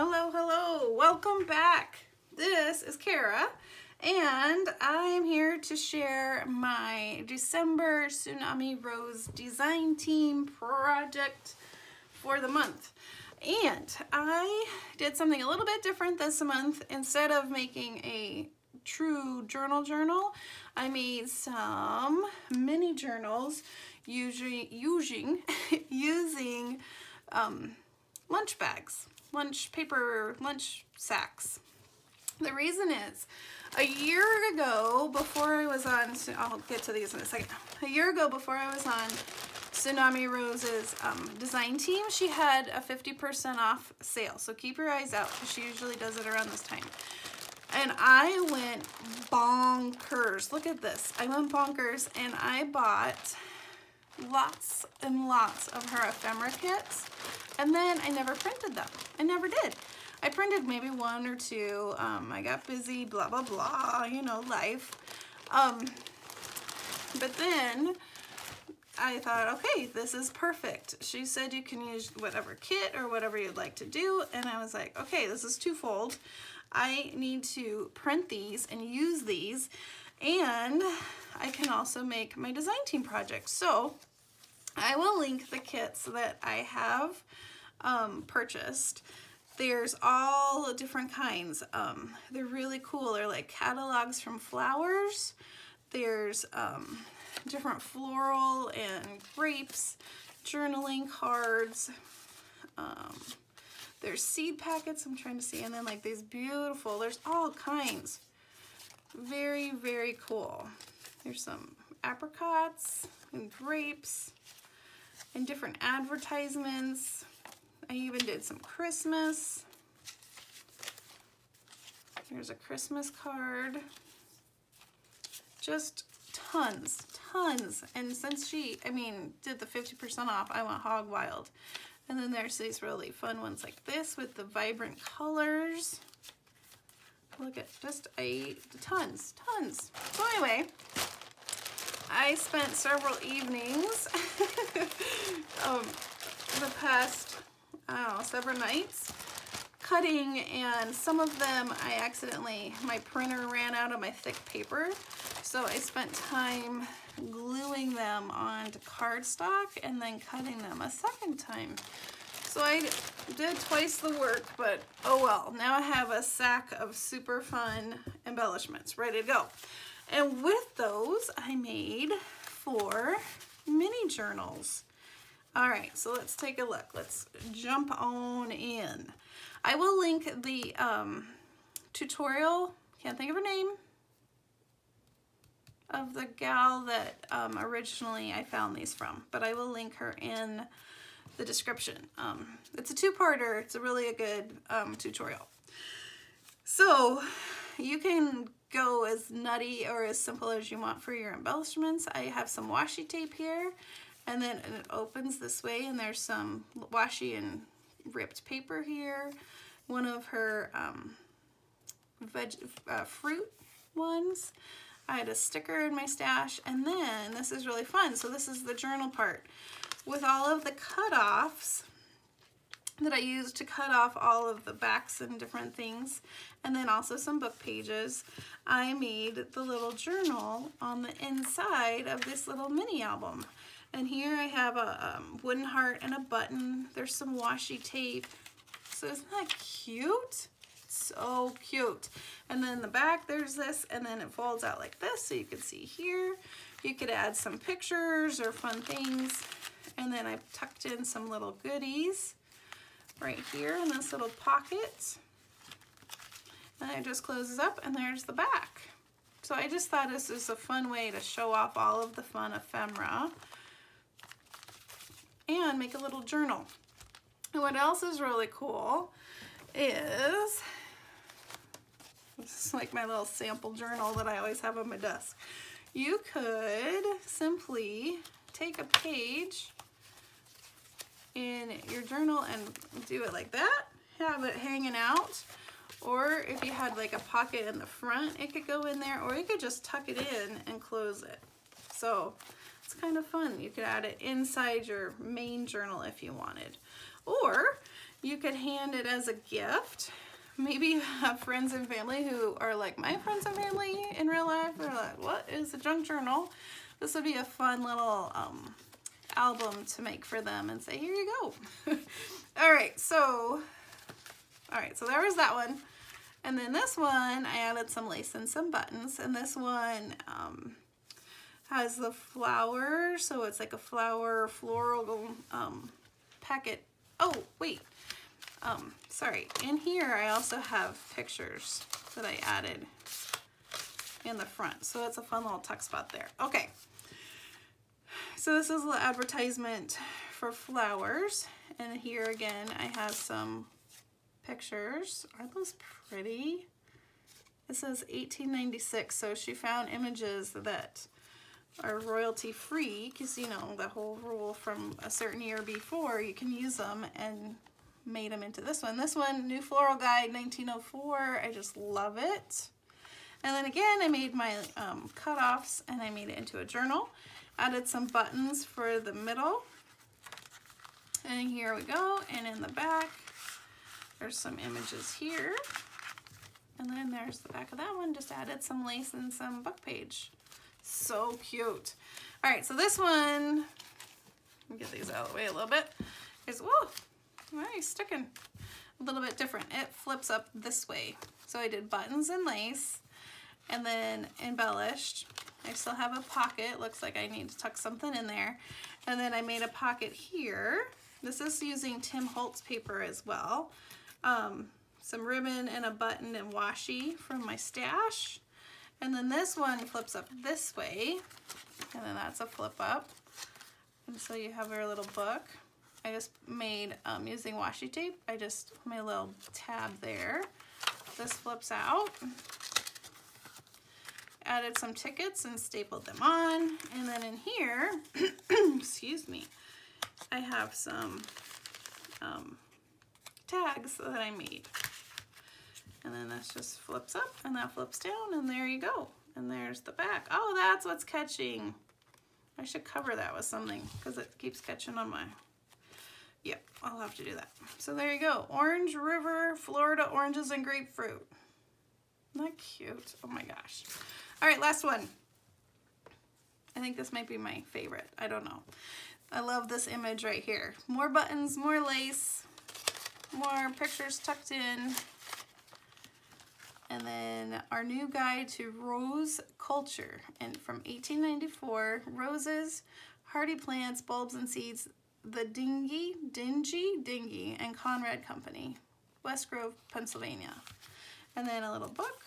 Hello, hello, welcome back. This is Kara, and I'm here to share my December Tsunami Rose design team project for the month. And I did something a little bit different this month. Instead of making a true journal, I made some mini journals using lunch bags, lunch sacks. The reason is, a year ago, before I was on, I'll get to these in a second. A year ago, before I was on Tsunami Rose's design team, she had a 50% off sale. So keep your eyes out, because she usually does it around this time. And I went bonkers. Look at this. I went bonkers, and I bought lots and lots of her ephemera kits, and then I never printed them. I never did. I printed maybe one or two. I got busy, blah, blah, blah, you know, life. But then I thought, okay, this is perfect. She said you can use whatever kit or whatever you'd like to do. And I was like, okay, this is twofold. I need to print these and use these, and I can also make my design team project. So I will link the kits that I have purchased. There's all different kinds. They're really cool. They're like catalogs from flowers. There's different floral and grapes, journaling cards. There's seed packets, I'm trying to see, and then like these beautiful, there's all kinds. Very, very cool. There's some apricots and grapes and different advertisements. I even did some Christmas. Here's a Christmas card. Just tons. And since she, did the 50% off, I went hog wild. And then there's these really fun ones like this with the vibrant colors. Look at just tons. So anyway, I spent several evenings, the past, several nights, cutting, and some of them my printer ran out of my thick paper, so I spent time gluing them onto cardstock and then cutting them a second time. So I did twice the work, but oh well. Now I have a sack of super fun embellishments ready to go. And with those, I made 4 mini journals. All right, so let's take a look. Let's jump on in. I will link the tutorial, can't think of her name, of the gal that originally I found these from, but I will link her in the description. It's a 2-parter. It's a good tutorial. So you can go as nutty or as simple as you want for your embellishments. I have some washi tape here, and then it opens this way, and there's some washi and ripped paper here. One of her fruit ones. I had a sticker in my stash, and then this is really fun. So this is the journal part with all of the cutoffs that I used to cut off all of the backs and different things, and then also some book pages. I made the little journal on the inside of this little mini album. And here I have a wooden heart and a button. There's some washi tape. So isn't that cute? So cute. And then the back, there's this, and then it folds out like this, so you can see here. You could add some pictures or fun things. And then I tucked in some little goodies right here in this little pocket. And it just closes up, and there's the back. So I just thought this is a fun way to show off all of the fun ephemera and make a little journal. And what else is really cool is, this is like my little sample journal that I always have on my desk. You could simply take a page in your journal and do it like that, have it hanging out, or if you had like a pocket in the front, it could go in there, or you could just tuck it in and close it. So it's kind of fun. You could add it inside your main journal if you wanted. Or You could hand it as a gift. Maybe you have friends and family who are like my friends and family in real life. They're like, what is a junk journal? This would be a fun little album to make for them and say, here you go. All right, so there was that one. And then this one, I added some lace and some buttons. And this one has the flower, so it's like a flower floral packet. Oh, wait. Sorry. In here, I also have pictures that I added in the front. So it's a fun little tuck spot there. Okay. So this is the advertisement for flowers. And here again, I have some pictures. Are those pretty? It says 1896. So she found images that are royalty free, because you know the whole rule from a certain year before, you can use them, and made them into this one. This one, New Floral Guide 1904. I just love it. And then again, I made my cutoffs and I made it into a journal. Added some buttons for the middle. And here we go. And in the back, there's some images here. And then there's the back of that one. Just added some lace and some book page. So cute. All right, so this one, let me get these out of the way a little bit, is, whoa, nice, sticking. A little bit different. It flips up this way. So I did buttons and lace and then embellished. I still have a pocket. Looks like I need to tuck something in there. And then I made a pocket here. This is using Tim Holtz paper as well. Some ribbon and a button and washi from my stash. And then this one flips up this way. And then that's a flip up. And so you have your little book. I just made, using washi tape, I just made a little tab there. This flips out. Added some tickets and stapled them on. And then in here, excuse me, I have some tags that I made. And then this just flips up and that flips down, and there you go. And there's the back. Oh, that's what's catching. I should cover that with something because it keeps catching on my, yep, I'll have to do that. So there you go. Orange River, Florida oranges and grapefruit. Isn't that cute? Oh my gosh. All right, last one. I think this might be my favorite. I don't know. I love this image right here. More buttons, more lace, more pictures tucked in. And then our new guide to rose culture, and from 1894, roses, hardy plants, bulbs and seeds, the Dingy and Conrad Company, West Grove, Pennsylvania. And then a little book.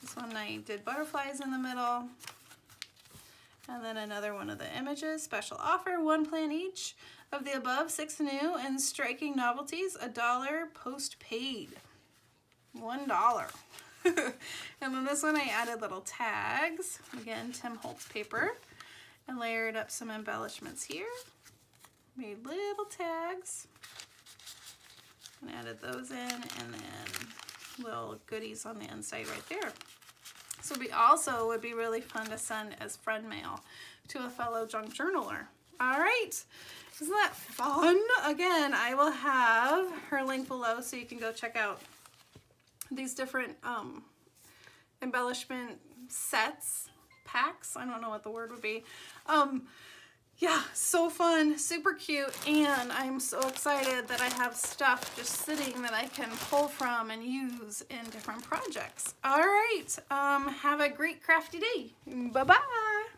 This one I did butterflies in the middle. And then another one of the images, special offer, 1 plant each of the above, 6 new and striking novelties, $1 post-paid. $1. And then this one I added little tags, again Tim Holtz paper, and layered up some embellishments here. Made little tags and added those in, and then little goodies on the inside right there. So we also would be really fun to send as friend mail to a fellow junk journaler. All right, isn't that fun? Again, I will have her link below so you can go check out these different embellishment sets, packs, I don't know what the word would be. Yeah, so fun, super cute, and I'm so excited that I have stuff just sitting that I can pull from and use in different projects. All right, have a great crafty day. Bye-bye.